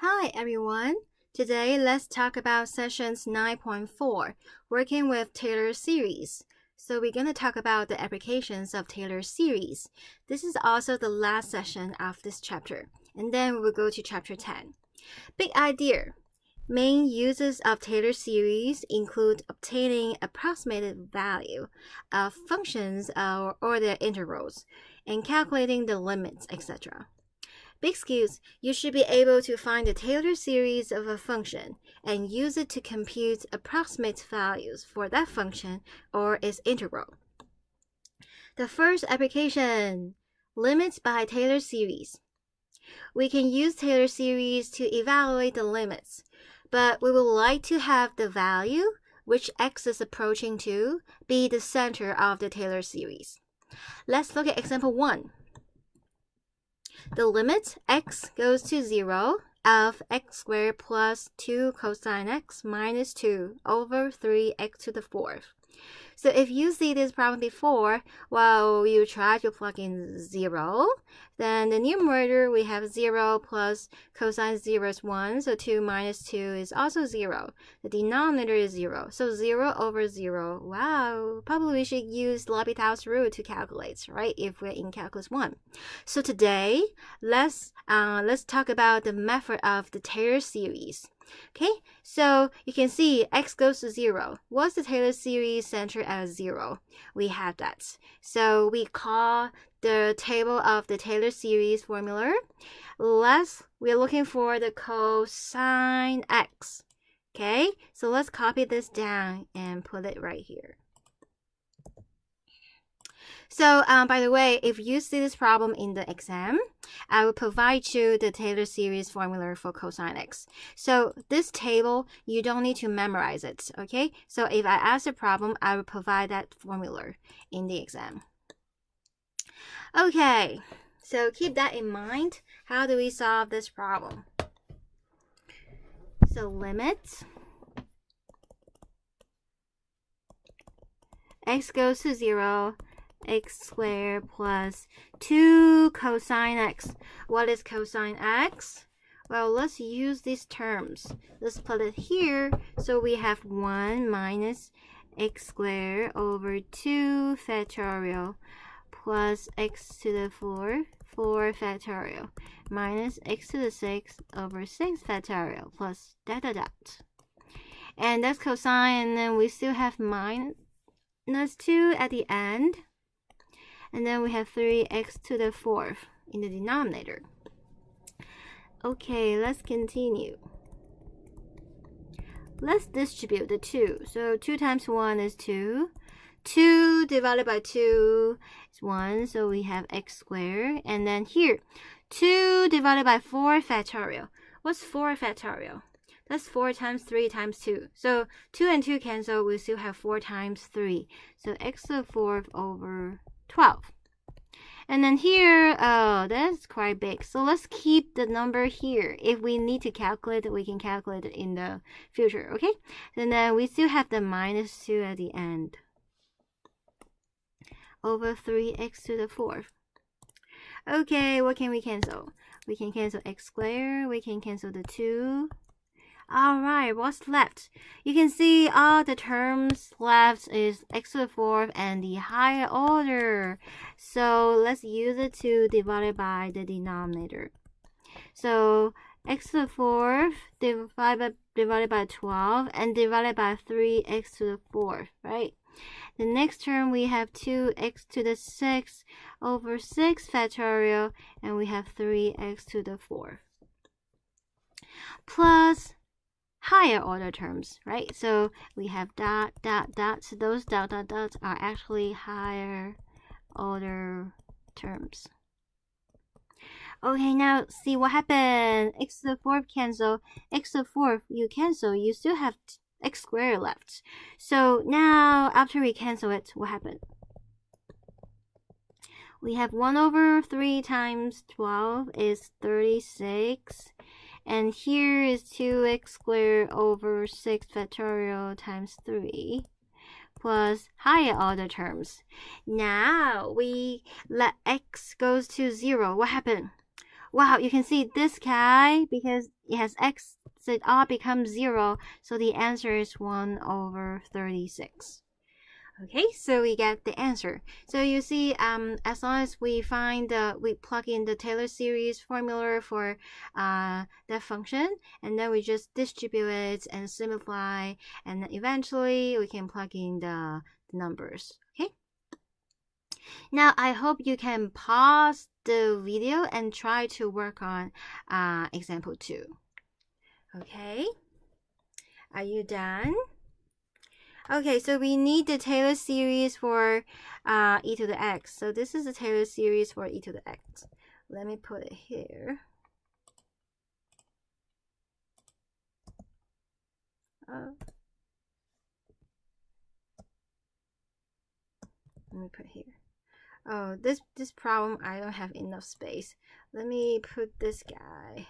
Hi everyone! Today let's talk about sessions 9.4, working with Taylor series. So we're going to talk about the applications of Taylor series. This is also the last session of this chapter, and then we'll go to chapter 10. Big idea. Main uses of Taylor series include obtaining approximated value of functions or their intervals, and calculating the limits, etc. Big skills, you should be able to find the Taylor series of a function and use it to compute approximate values for that function or its integral. The first application, limits by Taylor series. We can use Taylor series to evaluate the limits, but we would like to have the value, which x is approaching to, be the center of the Taylor series. Let's look at example 1. The limit x goes to 0 of x squared plus 2 cosine x minus 2 over 3x to the 4th. So if you see this problem before, while you try to plug in 0, then the numerator we have 0 plus cosine 0 is 1, so 2 minus 2 is also 0. The denominator is 0, so 0 over 0. Wow, probably we should use L'Hopital's rule to calculate, right, if we're in Calculus 1. So today, let's talk about the method of the Taylor series. Okay, so you can see x goes to 0. What's the Taylor series center at 0? We have that. So we call the table of the Taylor series formula. We're looking for the cosine x. Okay, so let's copy this down and put it right here. So, by the way, if you see this problem in the exam, I will provide you the Taylor series formula for cosine x. So this table, you don't need to memorize it, okay? So if I ask a problem, I will provide that formula in the exam. Okay, so keep that in mind. How do we solve this problem? So limit x goes to 0. X squared plus 2 cosine x. What is cosine x? Well, let's use these terms. Let's put it here. So we have 1 minus x squared over 2 factorial plus x to the 4 factorial minus x to the 6 over 6 factorial plus dot dot dot. And that's cosine, and then we still have minus 2 at the end. And then we have 3x to the 4th in the denominator. Okay, let's continue. Let's distribute the 2. So 2 times 1 is 2. 2 divided by 2 is 1. So we have x squared. And then here, 2 divided by 4 factorial. What's 4 factorial? That's 4 times 3 times 2. So 2 and 2 cancel. We still have 4 times 3. So x to the 4th over 12. And then here, oh, that's quite big. So let's keep the number here. If we need to calculate it, we can calculate it in the future, okay? And then we still have the minus 2 at the end. Over 3x to the 4th. Okay, what can we cancel? We can cancel x squared. We can cancel the 2. Alright, what's left? You can see all the terms left is x to the 4th and the higher order. So let's use it to divide it by the denominator. So x to the 4th divided by 12 and divided by 3x to the 4th, right? The next term we have 2x to the 6 over 6 factorial, and we have 3x to the 4th. Plus higher order terms, right? So we have dot, dot, dot. So those dot, dot, dots are actually higher order terms. Okay, now see what happened. X to the 4th cancel. X to the 4th, you cancel. You still have x squared left. So now, after we cancel it, what happened? We have 1 over 3 times 12 is 36. And here is 2x squared over 6 factorial times 3 plus higher order terms. Now we let x goes to 0. What happened? wow, you can see this guy, because it has x, so it all becomes 0. So the answer is 1/36. Okay, so we get the answer. So you see, as long as we plug in the Taylor series formula for that function, and then we just distribute it and simplify, and then eventually we can plug in the numbers. Okay. Now I hope you can pause the video and try to work on example 2. Okay. Are you done? Okay, so we need the Taylor series for e to the x. So this is the Taylor series for e to the x. Let me put it here. Let me put here. Oh, this problem, I don't have enough space. Let me put this guy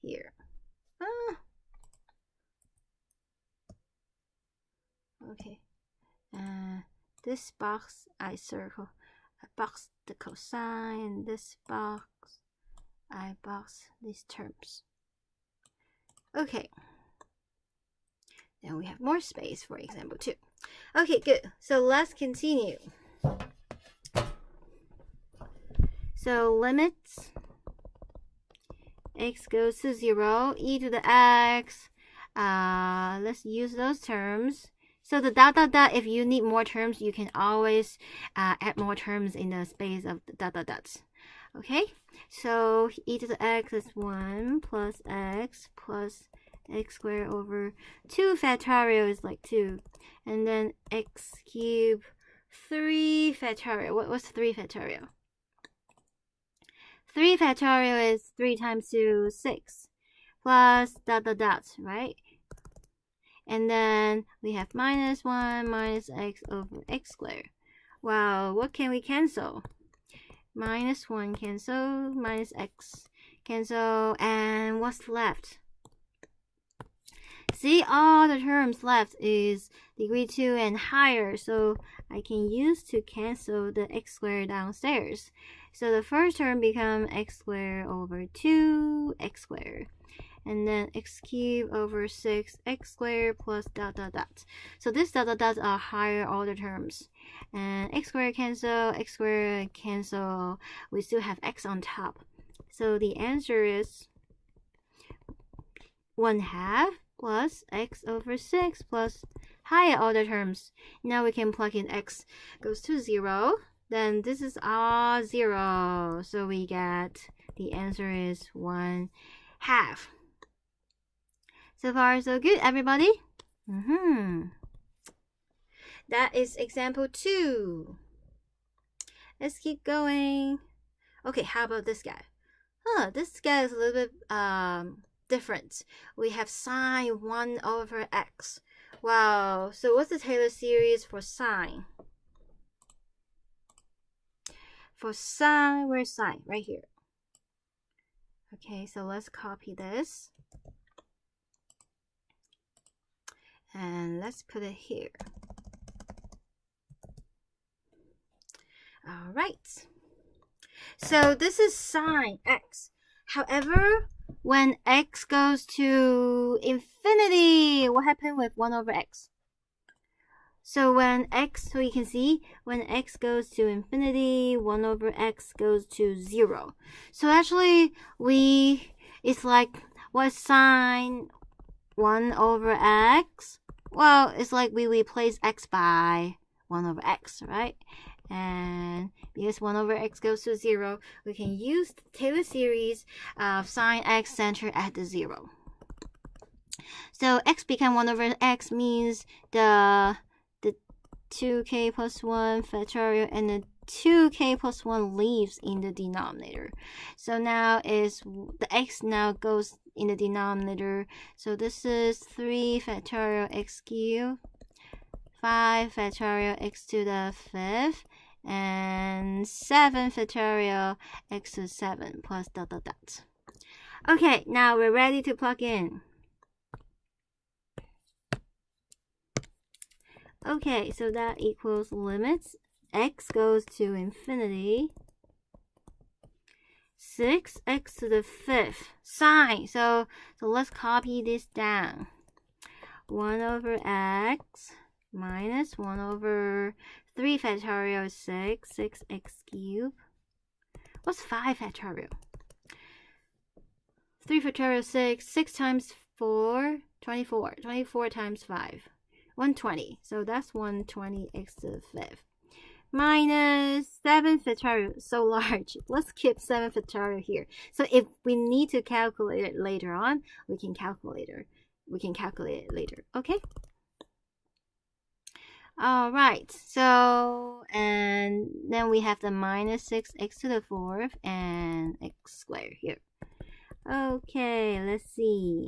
here. Okay. This box I circle. I box the cosine. This box I box these terms. Okay. Then we have more space for example 2. Okay, good. So let's continue. So limits x goes to 0, e to the x. Let's use those terms. So the dot dot dot, if you need more terms, you can always add more terms in the space of the dot dot dots. Okay, so e to the x is 1 plus x squared over 2 factorial is like 2. And then x cubed 3 factorial. What's 3 factorial? 3 factorial is 3 times 2, 6. Plus dot dot dots, right? And then we have minus 1 minus x over x squared. Wow, what can we cancel? Minus 1 cancel, minus x cancel, and what's left? See, all the terms left is degree 2 and higher, so I can use to cancel the x squared downstairs. So the first term becomes x squared over 2 x squared. And then x cubed over 6 x squared plus dot dot dot. So this dot dot dots are higher order terms. And x squared cancel, x squared cancel. We still have x on top. So the answer is 1/2 plus x over 6 plus higher order terms. Now we can plug in x goes to 0. Then this is all 0. So we get the answer is 1/2. So far, so good, everybody. That is example 2. Let's keep going. Okay, how about this guy? This guy is a little bit different. We have sine 1 over x. Wow, so what's the Taylor series for sine? For sine, where's sine? Right here. Okay, so let's copy this. And let's put it here. All right. So this is sine x. However, when x goes to infinity, what happened with 1 over x? So when x, so you can see, when x goes to infinity, 1 over x goes to 0. So actually, it's like, what's sine 1 over x? Well, it's like we replace x by 1 over x, right? And because 1 over x goes to 0, we can use the Taylor series of sine x centered at the 0. So x become 1 over x means the 2k plus 1 factorial and the 2k plus 1 leaves in the denominator. So now the x now goes in the denominator. So this is 3 factorial x cubed, 5 factorial x to the 5th, and 7 factorial x to 7 plus dot dot dot. Okay, now we're ready to plug in. Okay, so that equals limits x goes to infinity, 6x to the 5th sine. So let's copy this down. 1 over x minus 1 over 3 factorial is 6x cubed. What's 5 factorial? 3 factorial 6 times 4, 24. 24 times 5, 120. So that's 120x to the 5th. Minus 7 factorial, so large. Let's keep 7 factorial here. So if we need to calculate it later on, we can calculate it later. Okay? All right. So, and then we have the minus 6x to the 4th and x squared here. Okay, let's see.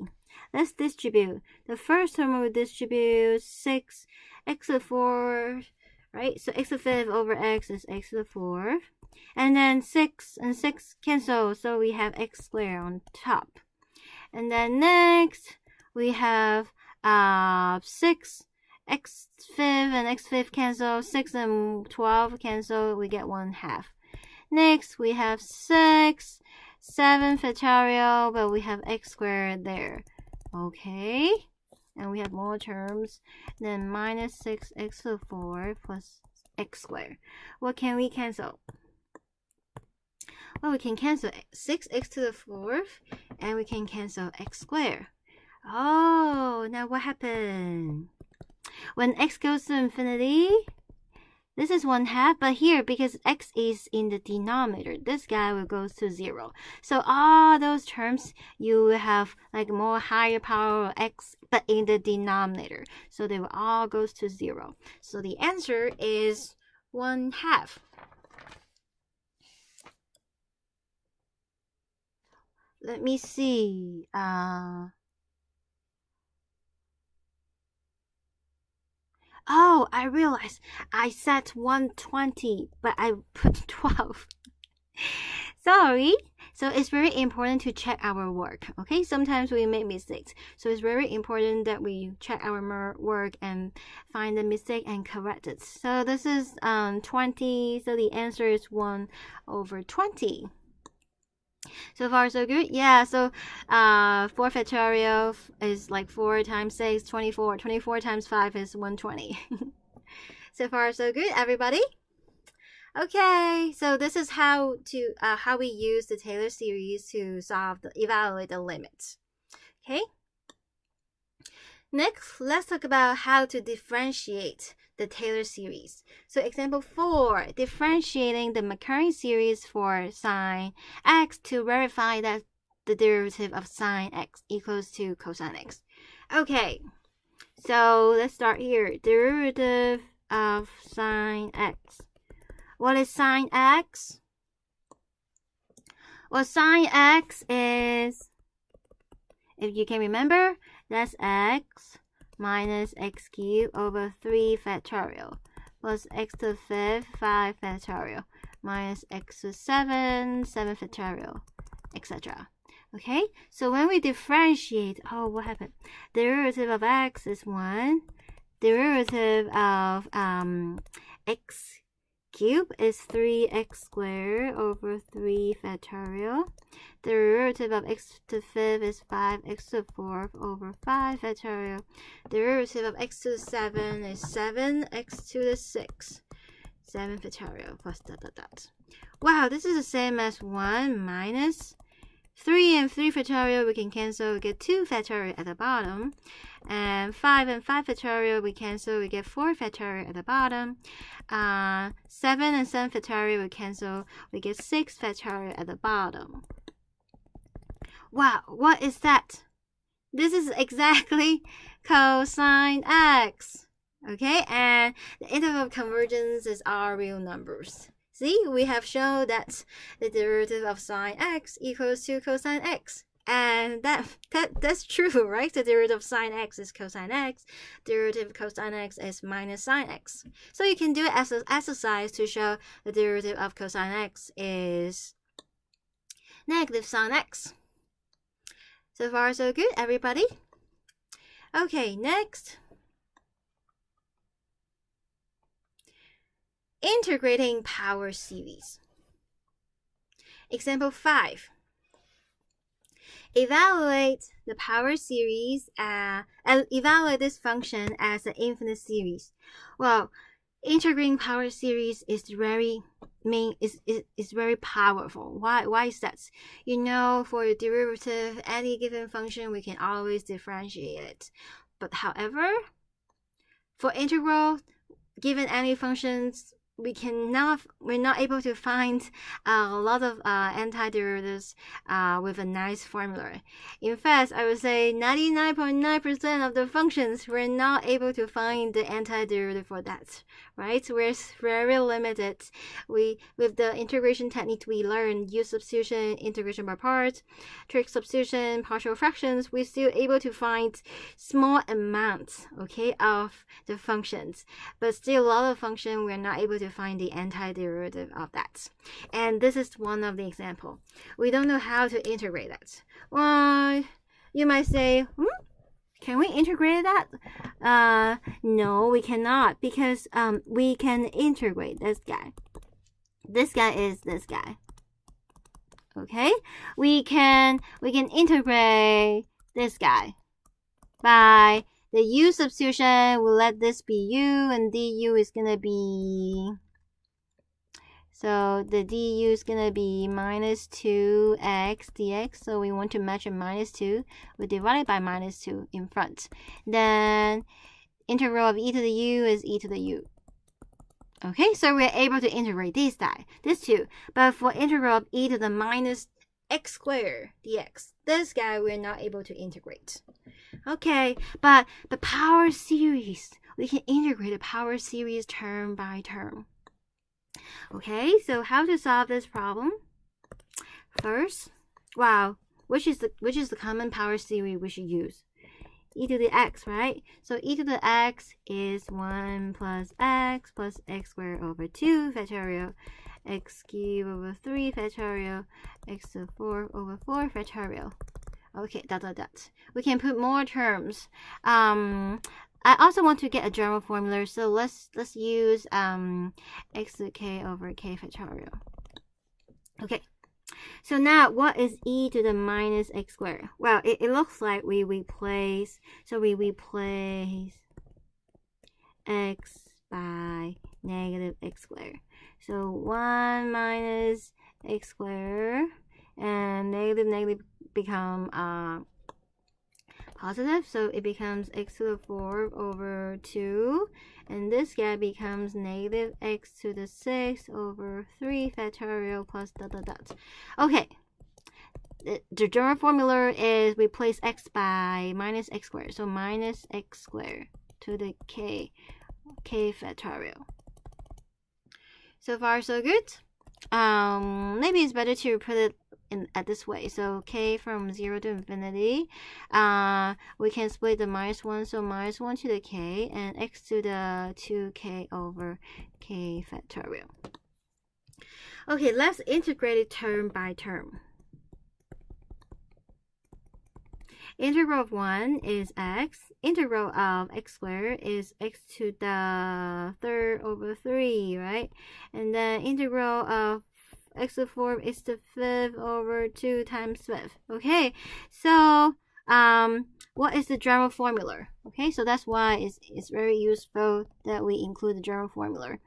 Let's distribute. The first term will distribute 6x to the 4th. Right, so x to the 5th over x is x to the 4th. And then 6 and 6 cancel, so we have x squared on top. And then next, we have 6, x 5th and x 5th cancel. 6 and 12 cancel, we get 1/2. Next, we have 6, 7 factorial, but we have x squared there. Okay. And we have more terms. Then minus 6x to the 4th plus x squared. What can we cancel? Well, we can cancel 6x to the 4th, and we can cancel x squared. Oh, now what happened? When x goes to infinity, this is 1/2, but here, because x is in the denominator, this guy will go to 0. So all those terms, you will have like more higher power of x, but in the denominator. So they will all go to 0. So the answer is 1/2. Let me see. Oh, I realized I set 120, but I put 12. Sorry. So it's very important to check our work. Okay, sometimes we make mistakes. So it's very important that we check our work and find the mistake and correct it. So this is 20. So the answer is 1 over 20. So far, so good. Yeah, so 4 factorial is like 4 times 6, 24. 24 times 5 is 120. So far, so good, everybody. Okay, so this is how we use the Taylor series to evaluate the limits. Okay. Next, let's talk about how to differentiate the Taylor series. So example 4, differentiating the Maclaurin series for sine x to verify that the derivative of sine x equals to cosine x. Okay, so let's start here. Derivative of sine x. What is sine x? Well, sine x is, if you can remember, that's x minus x cubed over 3 factorial plus x to the 5th, 5 factorial minus x to the 7, 7 factorial, etc. Okay, so when we differentiate, oh, what happened? Derivative of x is 1. Derivative of x cubed is 3x squared over 3 factorial. Derivative of x to the 5th is 5x to the 4th over 5 factorial. Derivative of x to the 7 is 7x to the 6th. 7 factorial plus dot dot dot. Wow, this is the same as 1 minus 3 and 3 factorial. We can cancel, we get 2 factorial at the bottom. And 5 and 5 factorial we cancel, we get 4 factorial at the bottom. 7 and 7 factorial we cancel, we get 6 factorial at the bottom. Wow, what is that? This is exactly cosine x. Okay, and the interval of convergence is all real numbers. See, we have shown that the derivative of sine x equals to cosine x. And that's true, right? The derivative of sine x is cosine x. Derivative of cosine x is minus sine x. So you can do it as an exercise to show the derivative of cosine x is negative sine x. So far, so good, everybody. Okay, next. integrating power series. Example 5. Evaluate the power series and evaluate this function as an infinite series. Well, integrating power series is very powerful. Why is that? You know, for a derivative, any given function, we can always differentiate it. But however, for integral, given any functions, we're not able to find a lot of antiderivatives with a nice formula. In fact, I would say 99.9% of the functions we're not able to find the antiderivative for that, right? We're very limited. With the integration technique we learned, use substitution, integration by parts, trig substitution, partial fractions, we're still able to find small amounts, okay, of the functions, but still a lot of functions we're not able to find the antiderivative of that. And this is one of the example. We don't know how to integrate that. Well, you might say, can we integrate that? No, we cannot, because we can integrate this guy. This guy is this guy. Okay? We can integrate this guy by the u substitution. We'll let this be u, and du is gonna be, so the du is gonna be minus 2x dx. So we want to match a minus 2. We divide it by minus 2 in front. Then integral of e to the u is e to the u. Okay, so we're able to integrate these two. But for integral of e to the minus x squared dx, this guy we're not able to integrate. Okay, but the power series, we can integrate the power series term by term. Okay, so how to solve this problem? First, which is the common power series we should use? E to the x, right? So e to the x is 1 plus x squared over 2 factorial, x cubed over 3 factorial, x to the 4 over 4 factorial. Okay, we can put more terms. I also want to get a general formula, so let's use x to the k over k factorial. Okay, so now what is e to the minus x squared? Well, it looks like we replace x by negative x squared. So 1 minus x squared, and negative become positive, so it becomes x to the 4 over 2, and this guy becomes negative x to the 6 over 3 factorial plus ... Okay, the general formula is replace x by minus x squared, so minus x squared to the k factorial. So far so good. Maybe it's better to put it at this way. So k from 0 to infinity, we can split the minus 1, so minus 1 to the k, and x to the 2k over k factorial. Okay, let's integrate it term by term. Integral of 1 is x. Integral of x squared is x to the 3rd over 3, right? And then integral of x to the 4th is the 5th over 2 times 5th. Okay, so what is the general formula? Okay, so that's why it's very useful that we include the general formula.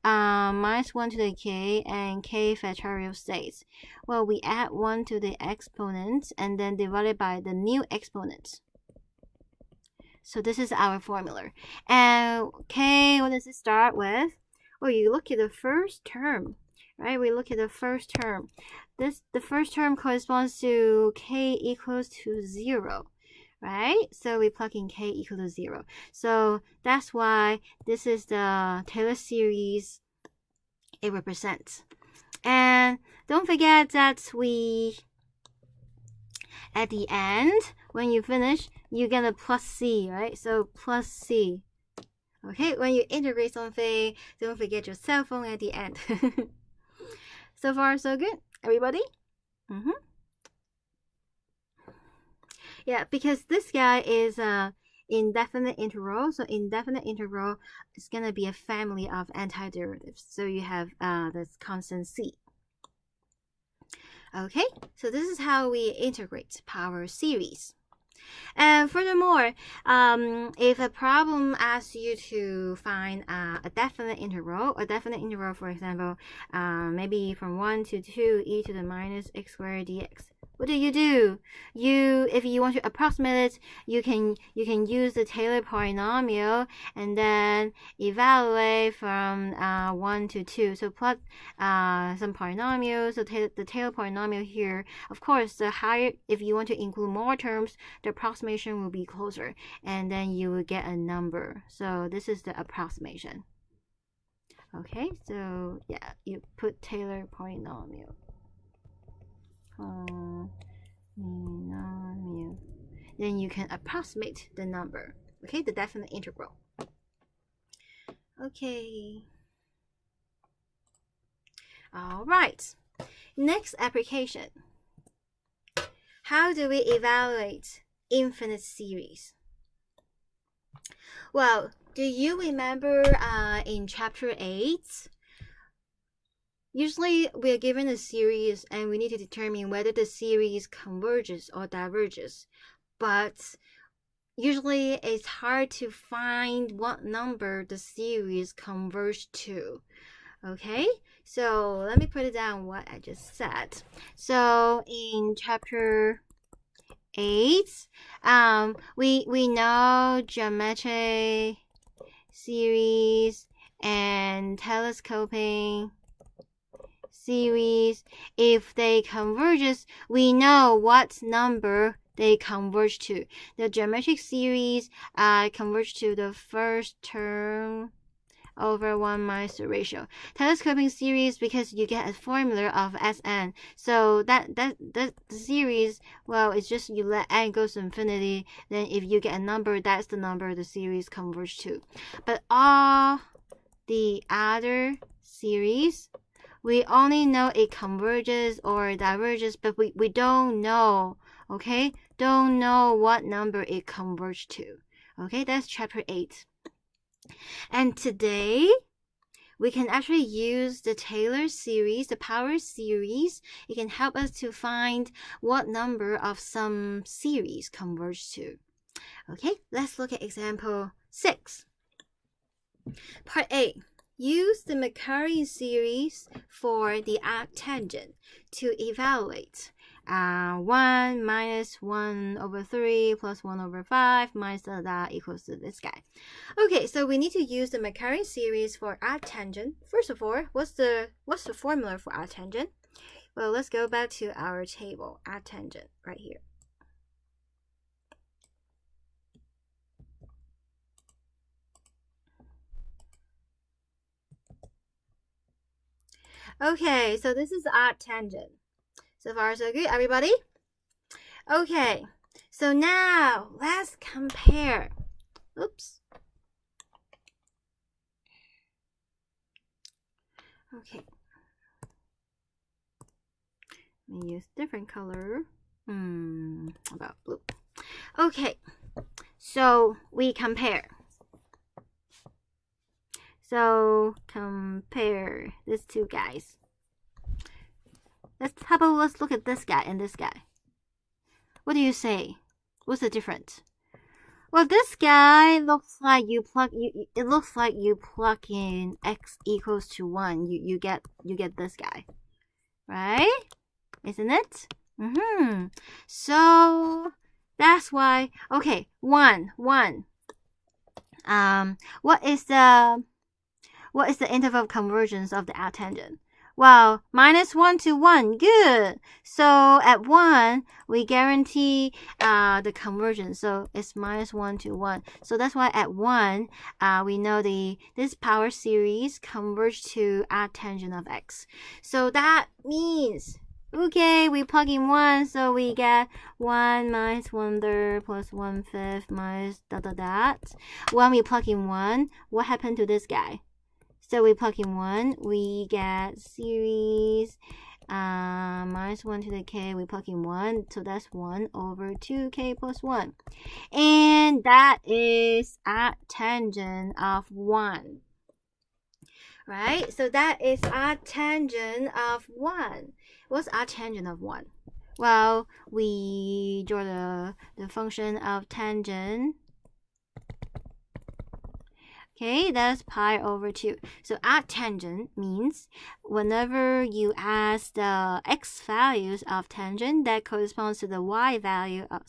Minus 1 to the k and k factorial states. Well, we add 1 to the exponents and then divide it by the new exponents. So this is our formula. And k, what does it start with? Well, you look at the first term, right? We look at the first term. The first term corresponds to k equals to 0, right? So we plug in k equal to 0. So that's why this is the Taylor series it represents. And don't forget that at the end, when you finish, you get a plus c, right? So plus c. Okay, when you integrate something, don't forget your cell phone at the end. So far, so good, everybody? Yeah, because this guy is indefinite interval. So indefinite interval is going to be a family of antiderivatives. So you have this constant c. Okay, so this is how we integrate power series. And furthermore, if a problem asks you to find a definite interval, for example, maybe from 1 to 2 e to the minus x squared dx, what do? If you want to approximate it, you can use the Taylor polynomial and then evaluate from 1 to 2. So plot some polynomials. So the Taylor polynomial here, of course, the higher, if you want to include more terms, the approximation will be closer, and then you will get a number. So this is the approximation. Okay, so yeah, you put Taylor polynomial. Then you can approximate the number. Okay, the definite integral. Okay. All right. Next application. How do we evaluate infinite series? Well, do you remember in chapter 8? Usually we are given a series and we need to determine whether the series converges or diverges. But usually it's hard to find what number the series converges to. Okay, so let me put it down what I just said. So in chapter 8, we know geometric series and telescoping series. If they converges, we know what number they converge to. The geometric series converge to the first term over 1 minus the ratio. Telescoping series, because you get a formula of Sn. So that the series, well, it's just you let n goes to infinity, then if you get a number, that's the number the series converge to. But all the other series, we only know it converges or diverges, but we don't know, okay? Don't know what number it converges to. Okay, that's chapter 8. And today, we can actually use the Taylor series, the power series. It can help us to find what number of some series converge to. Okay, let's look at example 6. Part A. Use the Macquarie series for the arctangent to evaluate 1 minus 1 over 3 plus 1 over 5 minus that equals to this guy. Okay, so we need to use the Macquarie series for arctangent. First of all, what's the formula for arctangent? Well, let's go back to our table, arctangent, right here. Okay, so this is arctangent. So far, so good, everybody? Okay, so now let's compare. Oops. Okay. Let me use different color. About blue. Okay, so we compare. So compare these two guys. Let's look at this guy and this guy. What do you say? What's the difference? Well, this guy looks like it looks like you plug in x equals to 1. You get this guy, right? Isn't it? So that's why. Okay, 1. What is the interval of convergence of the arctangent? Well, minus 1 to 1, good. So at 1, we guarantee the convergence. So it's minus 1 to 1. So that's why at 1, we know this power series converge to arctangent of x. So that means, okay, we plug in 1, so we get 1 minus 1/3 plus 1/5 minus ... When we plug in 1, what happened to this guy? So we plug in 1, we get series minus 1 to the k, we plug in 1, so that's 1 over 2k plus 1. And that is arctangent of 1. Right? So that is arctangent of 1. What's arctangent of 1? Well, we draw the function of tangent. Okay, that's pi over 2. So arctangent means whenever you ask the x values of tangent, that corresponds to the y value of,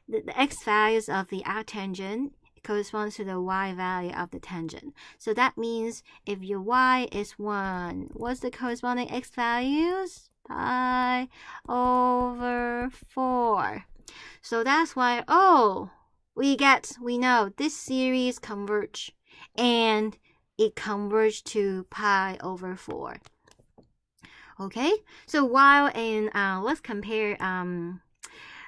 the x values of the arctangent corresponds to the y value of the tangent. So that means if your y is 1, what's the corresponding x values? Pi over 4. So that's why, we know this series converge, and it converges to pi over 4. Okay, so while in let's compare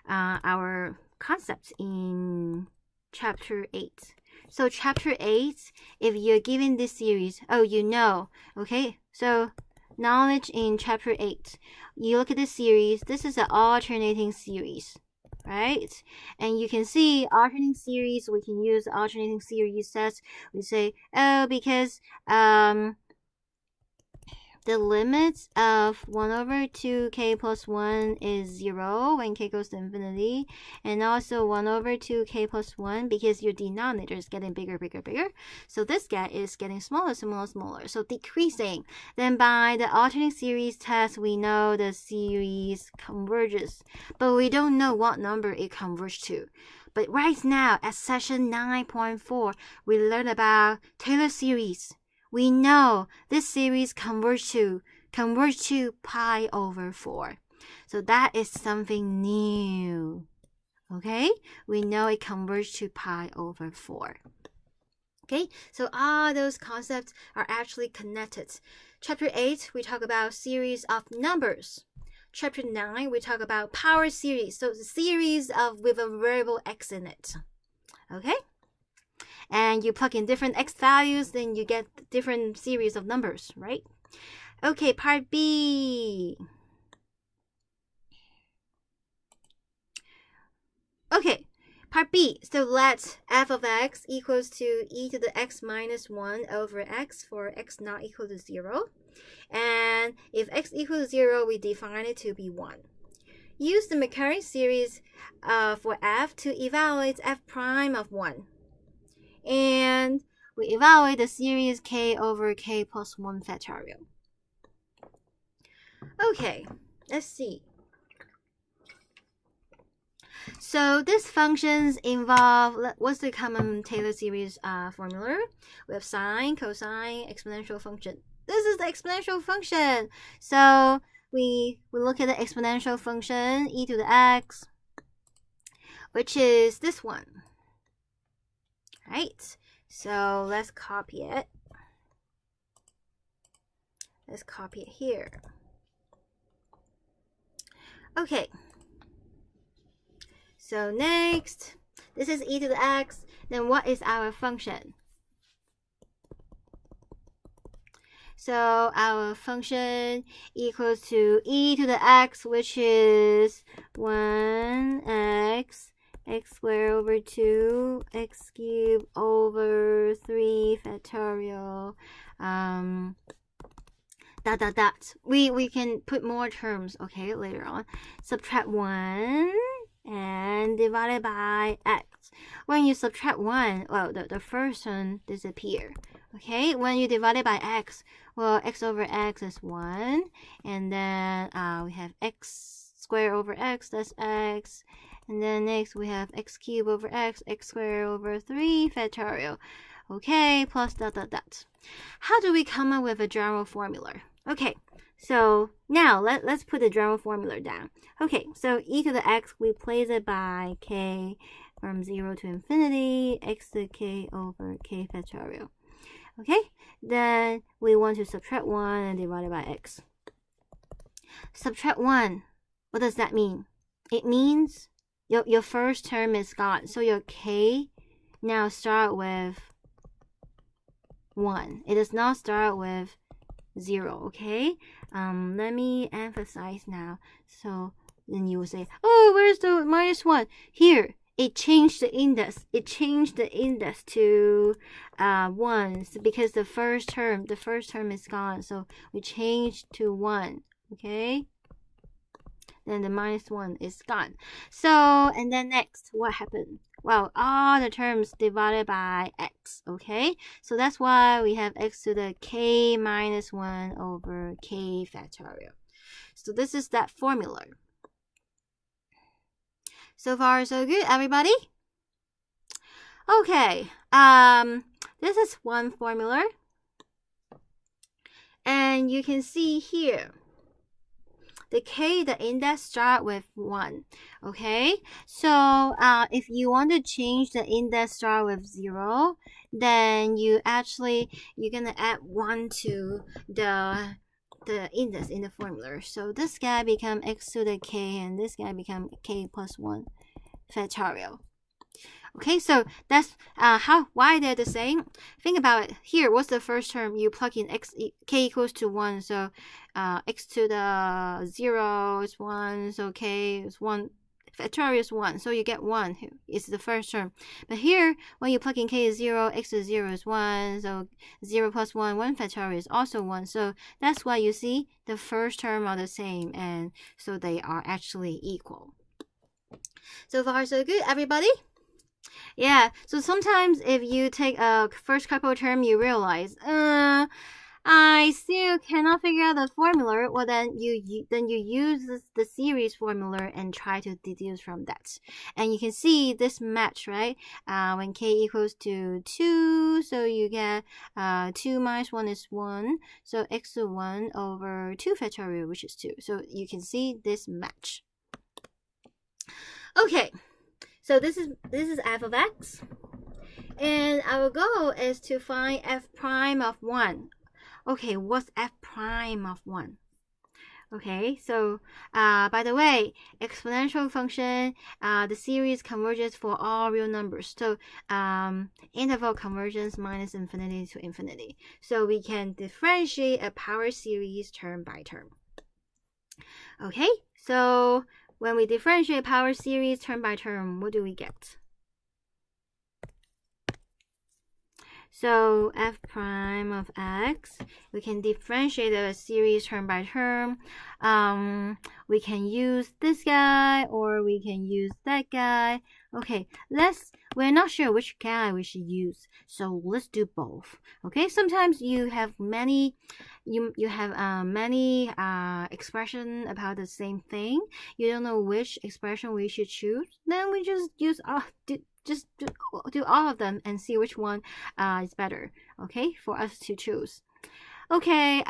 our concepts in chapter 8. So chapter 8, if you're given this series, okay, so knowledge in chapter 8, you look at this series, this is an alternating series, right? And you can see alternating series, we can use alternating series test. We say, because the limits of 1 over 2k plus 1 is 0 when k goes to infinity, and also 1 over 2k plus 1 because your denominator is getting bigger. So this guy is getting smaller, so decreasing. Then by the alternating series test, we know the series converges, but we don't know what number it converges to. But right now, at session 9.4, we learn about Taylor series. We know this series converge to pi over 4. So that is something new. Okay? We know it converges to pi over 4. Okay? So all those concepts are actually connected. Chapter 8, we talk about series of numbers. Chapter 9, we talk about power series. So the series with a variable x in it. Okay? And you plug in different x values, then you get different series of numbers, right? Okay, part B. Okay, part B. So let f of x equals to e to the x minus 1 over x for x not equal to 0. And if x equals 0, we define it to be 1. Use the Macquarie series for f to evaluate f prime of 1. And we evaluate the series k over k plus 1 factorial. Okay, let's see. So these functions involve, what's the common Taylor series formula? We have sine, cosine, exponential function. This is the exponential function. So we look at the exponential function, e to the x, which is this one. Right, so let's copy it. Let's copy it here. Okay, so next, this is e to the x. Then what is our function? So our function equals to e to the x, which is 1x x squared over 2 x cubed over 3 factorial we can put more terms, okay, later on. Subtract 1 and divided by x. When you subtract 1, well, the first one disappear. Okay, when you divide it by x, well, x over x is 1, and then we have x squared over x, that's x. And then next we have x cubed over x squared over 3 factorial. Okay, plus ... How do we come up with a general formula? Okay, so now let's put the general formula down. Okay, so e to the x, we place it by k from 0 to infinity, x to k over k factorial. Okay, then we want to subtract 1 and divide it by x. Subtract 1, what does that mean? It means your first term is gone. So your k now start with 1. It does not start with 0, okay? Let me emphasize now. So then you will say, oh, where's the -1? Here, it changed the index. It changed the index to 1 because the first term is gone. So we changed to 1, okay? Then the -1 is gone. So, and then next, what happened? Well, all the terms divided by x, okay? So that's why we have x to the k minus 1 over k factorial. So this is that formula. So far, so good, everybody? Okay, this is one formula. And you can see here, the k, the index start with 1, okay? So if you want to change the index start with 0, then you're gonna add 1 to the index in the formula. So this guy become x to the k, and this guy become k plus 1 factorial. Okay, so that's why they're the same. Think about it. Here, what's the first term? You plug in k equals to 1, so x to the 0 is 1, so k is 1, factorial is 1, so you get 1 is the first term. But here, when you plug in k is 0, x to 0 is 1, so 0 plus 1, 1 factorial is also 1. So that's why you see the first term are the same, and so they are actually equal. So far, so good, everybody? Yeah, so sometimes if you take a first couple of term, you realize, I still cannot figure out the formula. Well, then you use the series formula and try to deduce from that. And you can see this match, right? When k equals to 2, so you get 2 minus 1 is 1. So x to 1 over 2 factorial, which is 2. So you can see this match. Okay. So this is f of x, and our goal is to find f prime of 1. Okay, what's f prime of 1? Okay, so by the way, exponential function, the series converges for all real numbers. So interval convergence minus infinity to infinity. So we can differentiate a power series term by term. Okay, so when we differentiate power series term by term, what do we get? So f prime of x, we can differentiate the series term by term. We can use this guy or we can use that guy. Okay, we're not sure which guy we should use, so let's do both. Okay, sometimes you have many many expression about the same thing. You don't know which expression we should choose. Then we just use do all of them and see which one is better, okay, for us to choose. Okay,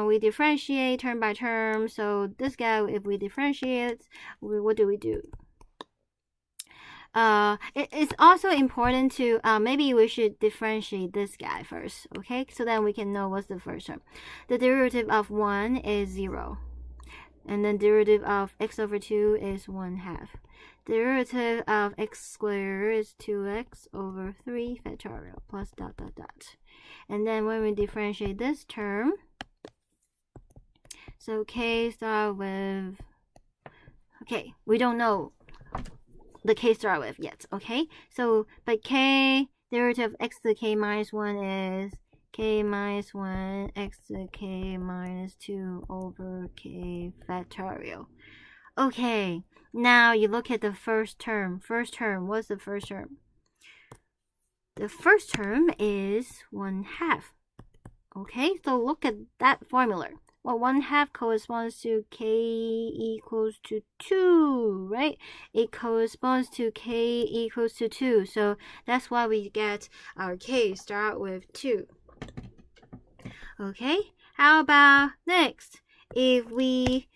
we differentiate term by term. So this guy, if we differentiate, what do we do? It's also important to maybe we should differentiate this guy first, okay, so then we can know what's the first term. The derivative of 1 is 0, and then derivative of x over 2 is 1/2. Derivative of x squared is 2x over 3 factorial plus ... And then when we differentiate this term, so k start with, okay, we don't know the k start with yet, okay? So, but k, derivative of x to the k minus 1 is k minus 1 x to the k minus 2 over k factorial. Okay, now you look at the first term. First term, what's the first term? The first term is 1/2. Okay, so look at that formula. Well, 1/2 corresponds to k equals to 2, right? It corresponds to k equals to 2. So that's why we get our k start with 2. Okay, how about next? If we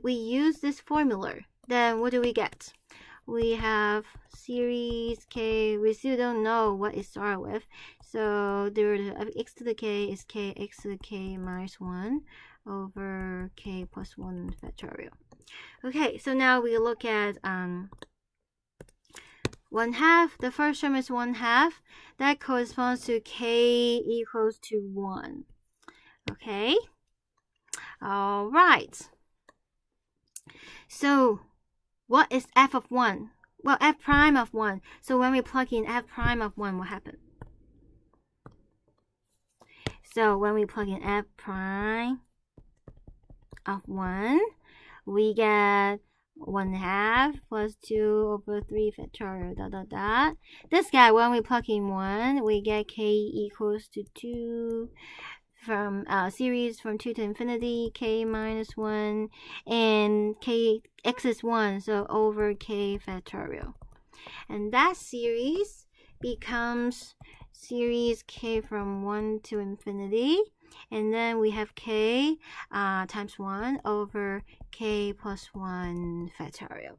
use this formula, then what do we get? We have series k. We still don't know what it starts with. So derivative of x to the k is k x to the k minus 1 over k plus 1 factorial. Okay, so now we look at 1/2. The first term is 1/2. That corresponds to k equals to 1. Okay, All right. So what is f of 1? Well, f prime of 1. So when we plug in f prime of 1, what happens? So when we plug in f prime of 1, we get 1/2 plus 2 over 3 factorial ... This guy, when we plug in 1, we get k equals to 2 from series from 2 to infinity, k minus 1, and k x is 1, so over k factorial. And that series becomes series k from 1 to infinity, and then we have k times 1 over k plus 1 factorial.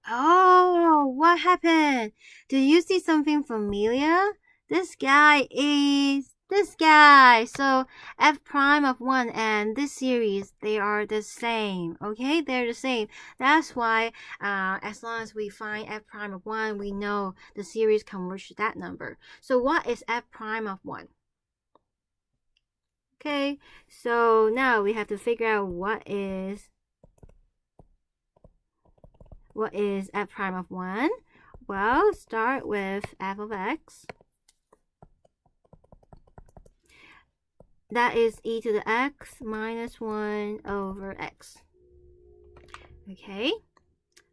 Oh, what happened? Do you see something familiar? This guy is this guy. So f prime of 1 and this series, they are the same. Okay, they're the same. That's why as long as we find f prime of 1, we know the series converges to that number. So what is f prime of 1? Okay, so now we have to figure out what is f prime of 1. Well, start with f of x. That is e to the x minus 1 over x. Okay,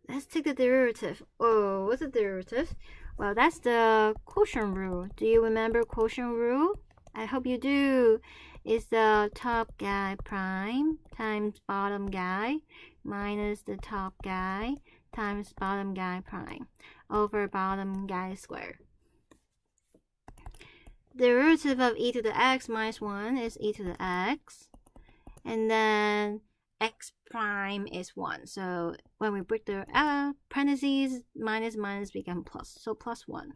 let's take the derivative. Oh, what's the derivative? Well, that's the quotient rule. Do you remember quotient rule? I hope you do. It's the top guy prime times bottom guy minus the top guy times bottom guy prime over bottom guy squared. Derivative of e to the x minus 1 is e to the x, and then x prime is 1. So when we break the parentheses, minus become plus. So plus 1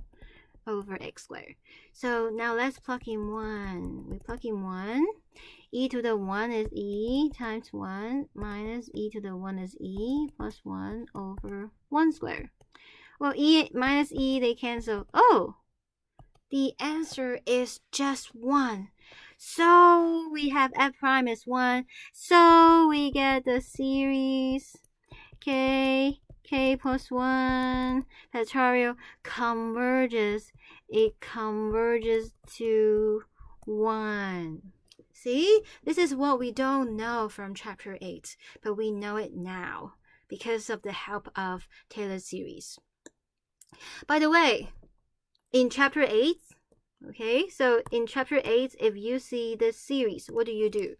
over x squared. So now let's plug in 1. We plug in 1. E to the 1 is e times 1 minus e to the 1 is e plus 1 over 1 squared. Well, e minus e, they cancel. Oh! The answer is just 1. So we have f prime is 1. So we get the series k plus 1 factorial converges. It converges to 1. See, this is what we don't know from chapter 8, but we know it now because of the help of Taylor's series. By the way, in chapter 8, okay, so in chapter 8, if you see this series, what do you do?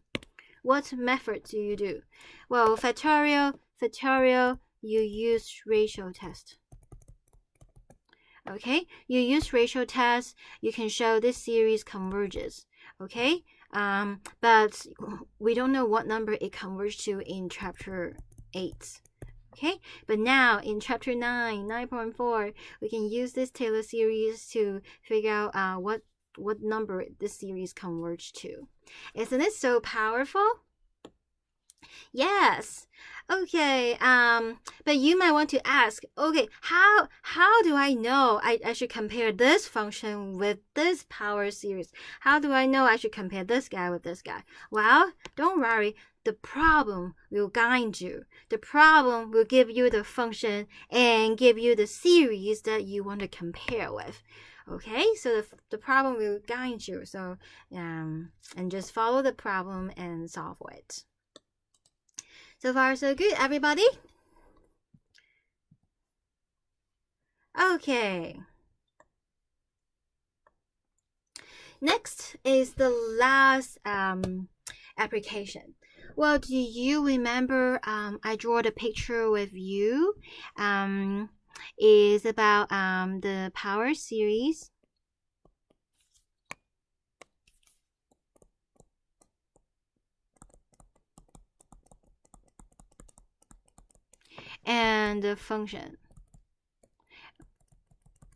What method do you do? Well, factorial, you use ratio test. Okay, you use ratio test, you can show this series converges. Okay, but we don't know what number it converges to in chapter 8. Okay, but now in chapter 9.4, we can use this Taylor series to figure out what number this series converges to. Isn't it so powerful? Yes. Okay, but you might want to ask, okay, how do I know I should compare this function with this power series? How do I know I should compare this guy with this guy? Well, don't worry. The problem will guide you. The problem will give you the function and give you the series that you want to compare with. Okay, so the problem will guide you. So, and just follow the problem and solve it. So far, so good, everybody? Okay. Next is the last application. Well, do you remember I drew the picture with you? Is about the power series. And the function.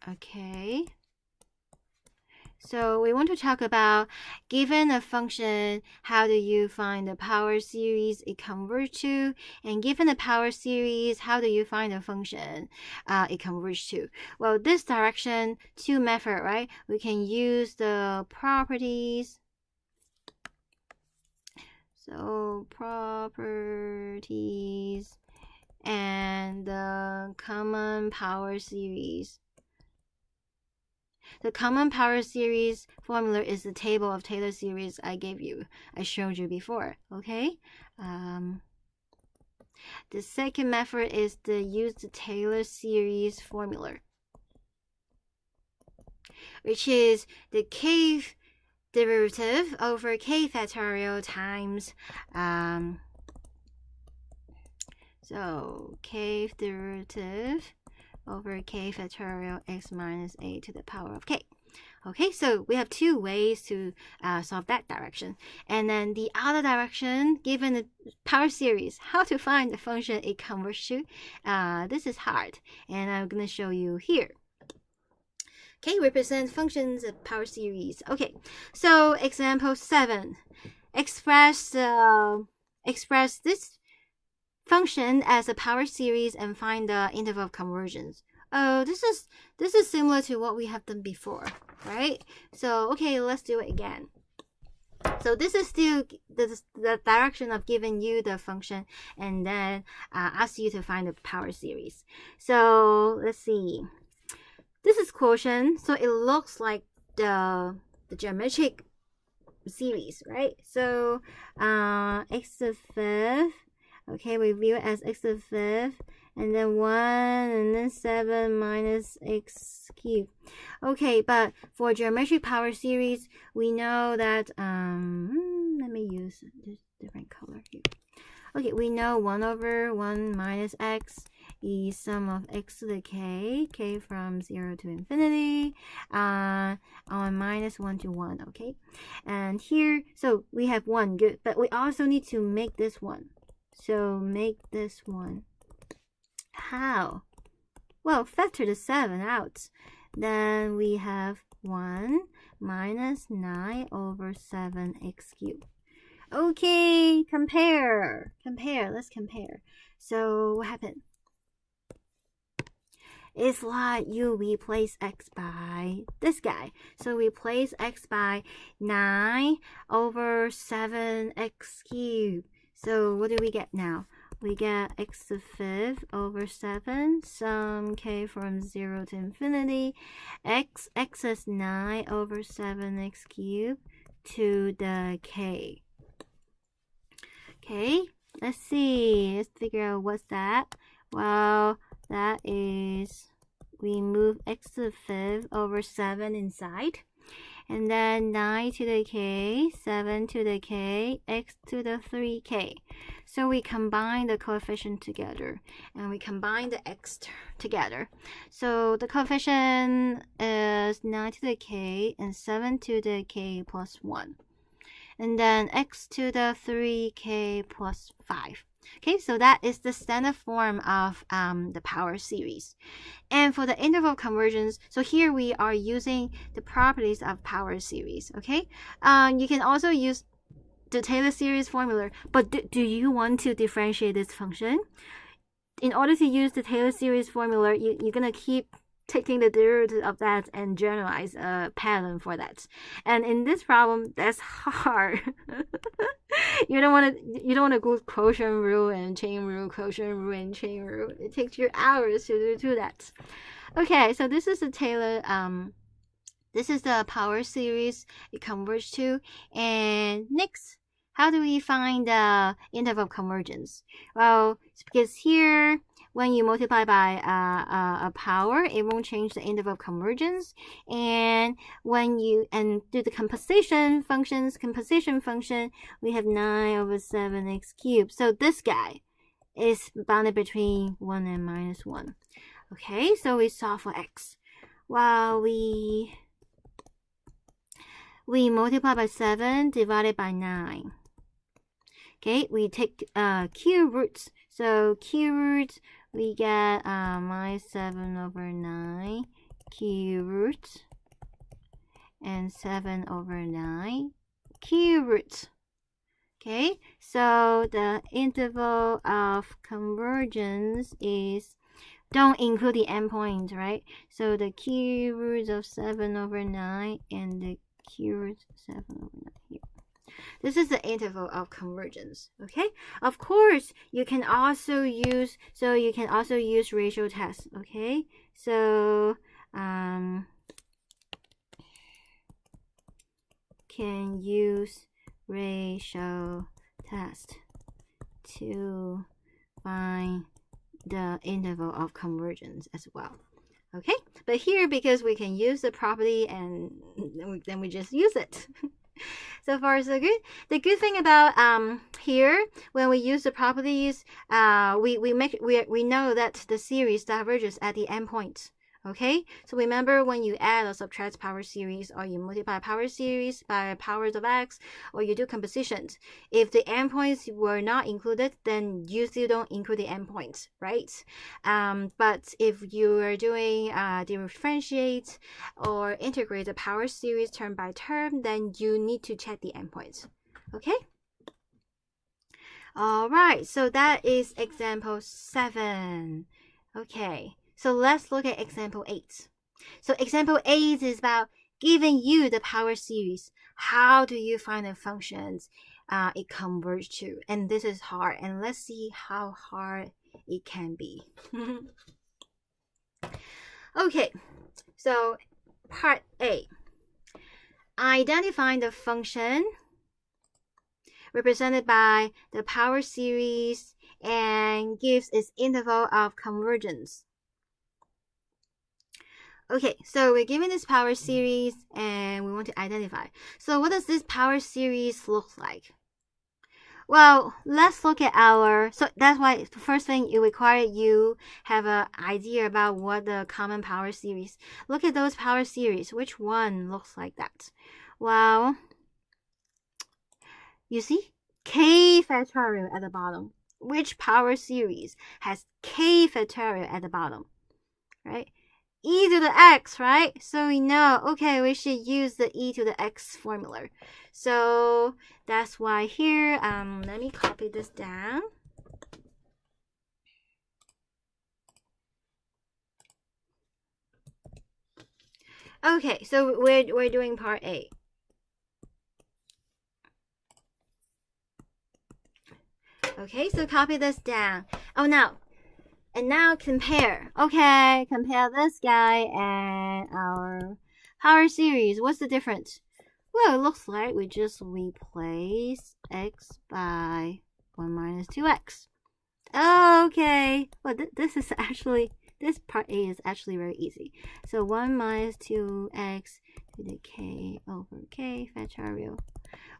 Okay. So we want to talk about, given a function, how do you find the power series it converges to? And given the power series, how do you find the function it converges to? Well, this direction, two method, right? We can use the properties. So properties and the common power series. The common power series formula is the table of Taylor series I showed you before, okay? The second method is to use the Taylor series formula, which is the k derivative over k factorial times so k derivative over k factorial x minus a to the power of k. Okay, so we have two ways to solve that direction. And then the other direction, given the power series, how to find the function it converts to, this is hard, and I'm going to show you here. Okay, represent functions of power series. Okay, so example 7. Express this function as a power series and find the interval of convergence. Oh, this is similar to what we have done before, right? So okay, let's do it again. So this is still the direction of giving you the function and then ask you to find the power series. So let's see. This is quotient, so it looks like the geometric series, right? So x to the fifth. Okay, we view it as x to the fifth, and then 1, and then 7 minus x cubed. Okay, but for geometric power series, we know that, let me use this different color here. Okay, we know 1 over 1 minus x is sum of x to the k from 0 to infinity, on minus 1 to 1, okay? And here, so we have 1, good, but we also need to make this one. So make this one. How? Well, factor the 7 out. Then we have 1 minus 9 over 7x cubed. Okay, compare. Let's compare. So what happened? It's like you replace x by this guy. So replace x by 9 over 7x cubed. So what do we get now? We get x to the fifth over 7, sum k from 0 to infinity, x is 9 over 7x cubed to the k. Okay, let's see. Let's figure out what's that. Well, that is, we move x to the fifth over 7 inside. And then 9 to the k, 7 to the k, x to the 3k. So we combine the coefficient together, and we combine the x together. So the coefficient is 9 to the k and 7 to the k plus 1. And then x to the 3k plus 5. Okay, so that is the standard form of the power series. And for the interval convergence, so here we are using the properties of power series, okay? You can also use the Taylor series formula, but do you want to differentiate this function? In order to use the Taylor series formula, you're going to keep taking the derivative of that and generalize a pattern for that. And in this problem, that's hard. You don't want to go quotient rule and chain rule, quotient rule and chain rule. It takes you hours to do that. Okay, so this is the Taylor this is the power series it converges to. And next, how do we find the interval of convergence? Well, it's because here, when you multiply by a power, it won't change the interval of convergence. And when you do the composition function, we have 9 over 7x cubed. So this guy is bounded between 1 and minus 1. Okay, so we solve for x. Well, we multiply by 7 divided by 9. Okay, we take cube roots. So cube roots, we get minus 7 over 9 cube roots and 7 over 9 cube roots. Okay, so the interval of convergence is, don't include the endpoint, right? So the cube roots of 7 over 9 and the cube roots 7 over 9 here. This is the interval of convergence. Okay. Of course, you can also use ratio test. Okay. So can use ratio test to find the interval of convergence as well. Okay, but here, because we can use the property and then we just use it. So far so good. The good thing about here, when we use the properties, we know that the series diverges at the endpoints. Okay, so remember, when you add or subtract power series, or you multiply power series by powers of x, or you do compositions, if the endpoints were not included, then you still don't include the endpoints, right? But if you are doing differentiate or integrate the power series term by term, then you need to check the endpoints. Okay? All right, so that is example 7. Okay. So let's look at example 8. So example 8 is about giving you the power series. How do you find the functions it converges to? And this is hard. And let's see how hard it can be. Okay, so part A. Identifying the function represented by the power series and gives its interval of convergence. Okay, so we're given this power series and we want to identify. So what does this power series look like? Well, let's look at so that's why the first thing it requires you have an idea about what the common power series. Look at those power series. Which one looks like that? Well, you see k factorial at the bottom. Which power series has k factorial at the bottom? Right? E to the x, right? So we know, okay, we should use the e to the x formula. So that's why here, let me copy this down. Okay, so we're doing part A. Okay, so copy this down. Oh, now. And now compare. Okay, compare this guy and our power series. What's the difference? Well, it looks like we just replace x by 1 minus 2x. Okay. Well, this part A is actually very easy. So 1 minus 2x to the k over k factorial.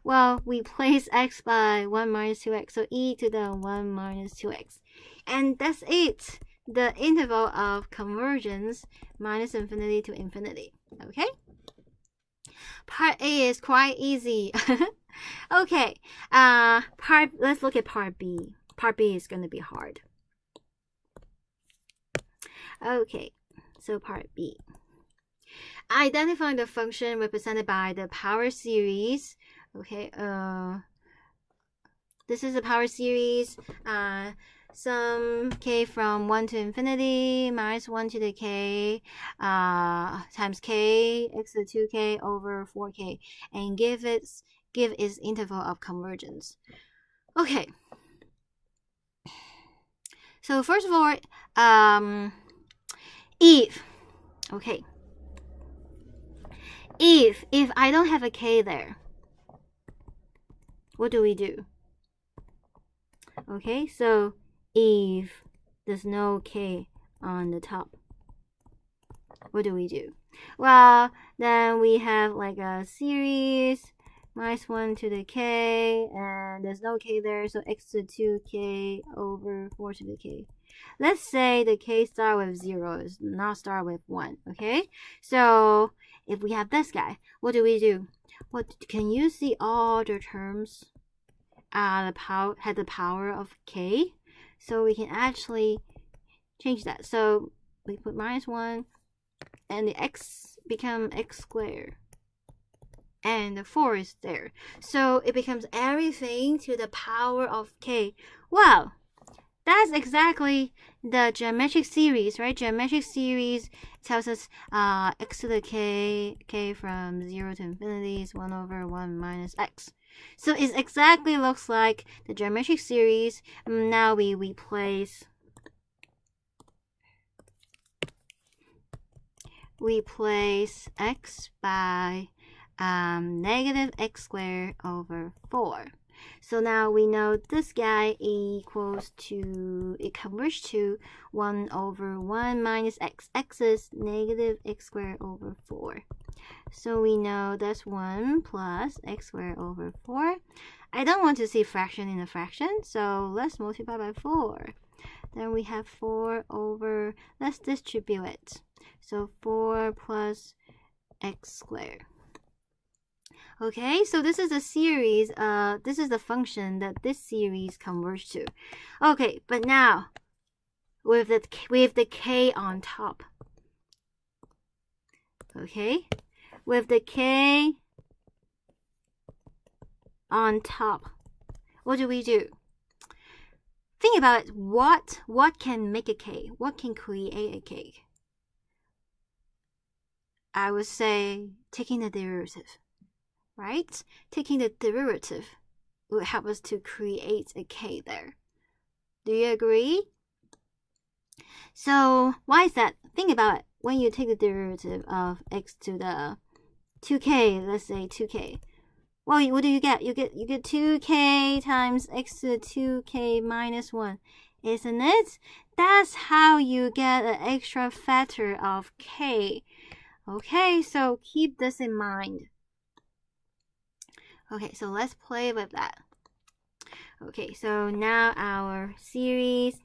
Well, we place x by 1 minus 2x, so e to the 1 minus 2x. And that's it. The interval of convergence minus infinity to infinity. Okay? Part A is quite easy. Okay. Let's look at part B. Part B is going to be hard. Okay. So part B. Identifying the function represented by the power series. Okay. This is a power series. Sum k from 1 to infinity minus 1 to the k times k x to the 2k over 4k, and give its interval of convergence. Okay. So first of all, if I don't have a k there, what do we do? Okay, so if there's no k on the top, what do we do? Well, then we have like a series minus 1 to the k, and there's no k there, so x to 2k over 4 to the k. Let's say the k start with 0, does not start with 1, okay? So if we have this guy, what do we do? What can you see all the terms had the power of k? So we can actually change that. So we put minus 1, and the x become x squared, and the 4 is there. So it becomes everything to the power of k. Wow, that's exactly the geometric series, right? Geometric series tells us x to the k from 0 to infinity is 1 over 1 minus x. So it exactly looks like the geometric series. Now we replace x by negative x squared over 4. So now we know this guy equals to, it converts to 1 over 1 minus x. X is negative x squared over 4. So we know that's 1 plus x squared over 4. I don't want to see fraction in a fraction, so let's multiply by 4. Then we have 4 over, let's distribute it. So 4 plus x squared. Okay, so this is a series, this is the function that this series converts to. Okay, but now, with the k on top. Okay, with the k on top, what do we do? Think about it. What can make a k? What can create a k? I would say taking the derivative, right? Taking the derivative will help us to create a k there. Do you agree? So why is that? Think about it. When you take the derivative of x to the 2k, let's say 2k. Well, what do you get? You get 2k times x to the 2k minus 1, isn't it? That's how you get an extra factor of k. Okay, so keep this in mind. Okay, so let's play with that. Okay, so now our series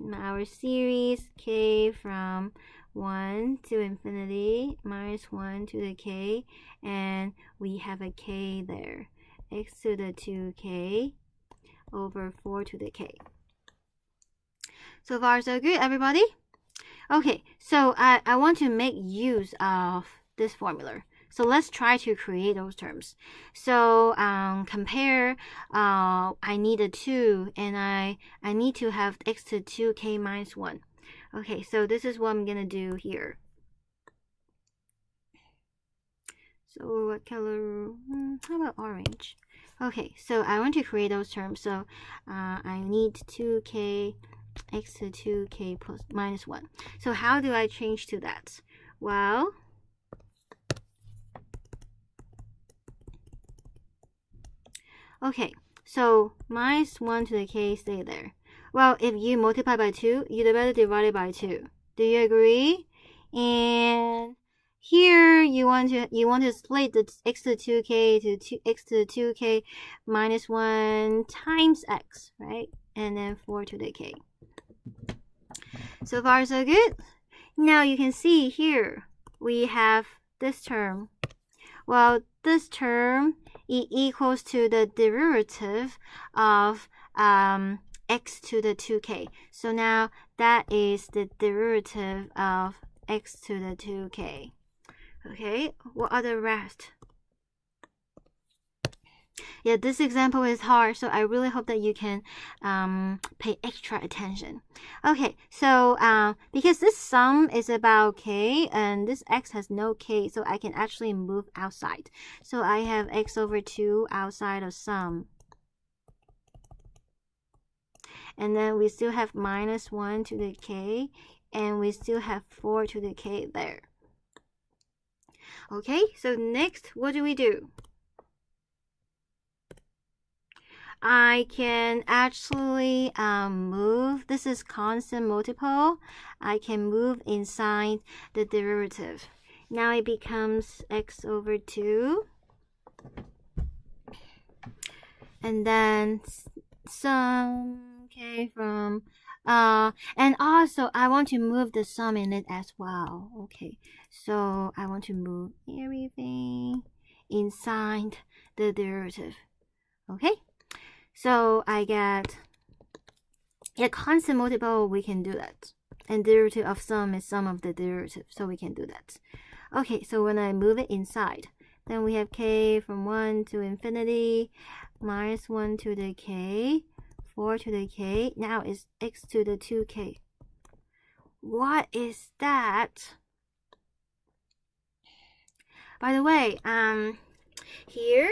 k from 1 to infinity minus 1 to the k, and we have a k there. X to the 2k over 4 to the k. So far so good, everybody? Okay, so I want to make use of this formula. So let's try to create those terms. So compare, I need a 2, and I need to have x to 2k minus 1. Okay, so this is what I'm going to do here. So what color? How about orange? Okay, so I want to create those terms. So I need 2k x to 2k plus minus 1. So how do I change to that? Well, okay, so minus 1 to the k stay there. Well, if you multiply by 2, you divide it by 2. Do you agree? And here you want to split the x to 2k to x to 2k minus 1 times x, right? And then 4 to the k. So far so good. Now you can see here we have this term. Well, this term equals to the derivative of x to the 2k. So now that is the derivative of x to the 2k. Okay, what are the rest? Yeah, this example is hard, so I really hope that you can pay extra attention. Okay, so because this sum is about k and this x has no k, so I can actually move outside. So I have x over 2 outside of sum. And then we still have minus 1 to the k, and we still have 4 to the k there. Okay, so next, what do we do? I can actually move, this is constant multiple, I can move inside the derivative. Now it becomes x over 2. And then sum k from, and also I want to move the sum in it as well. Okay, so I want to move everything inside the derivative. Okay, so I get a constant multiple, we can do that. And derivative of sum is sum of the derivative, so we can do that. Okay, so when I move it inside, then we have k from 1 to infinity, minus 1 to the k, 4 to the k. Now it's x to the 2k. What is that? By the way, here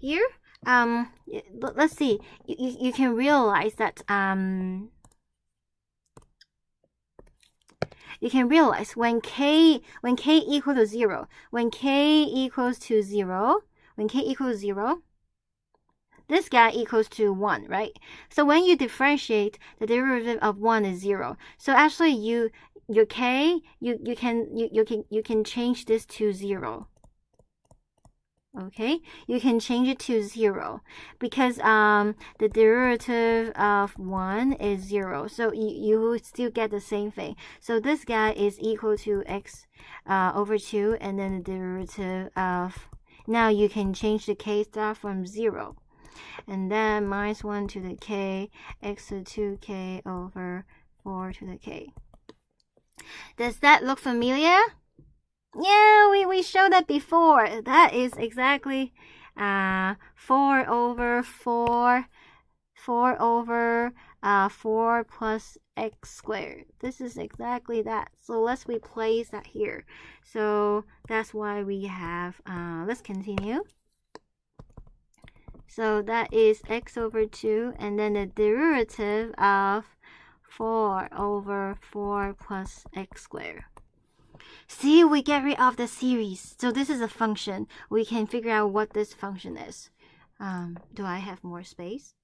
here, let's see, you can realize that, you can realize when k equals to 0, when k equals to 0, this guy equals to 1, right? So when you differentiate, the derivative of 1 is 0. So actually your k, you can change this to 0. Okay, you can change it to 0 because the derivative of 1 is 0, so you will still get the same thing. So this guy is equal to x over 2, and then the derivative of, now you can change the k star from 0, and then minus 1 to the k, x to 2k over 4 to the k. Does that look familiar? Yeah, we showed that before. That is exactly 4 over 4 plus x squared. This is exactly that. So let's replace that here. So that's why we have, let's continue. So that is x over 2, and then the derivative of 4 over 4 plus x squared. See, we get rid of the series. So this is a function. We can figure out what this function is. Do I have more space?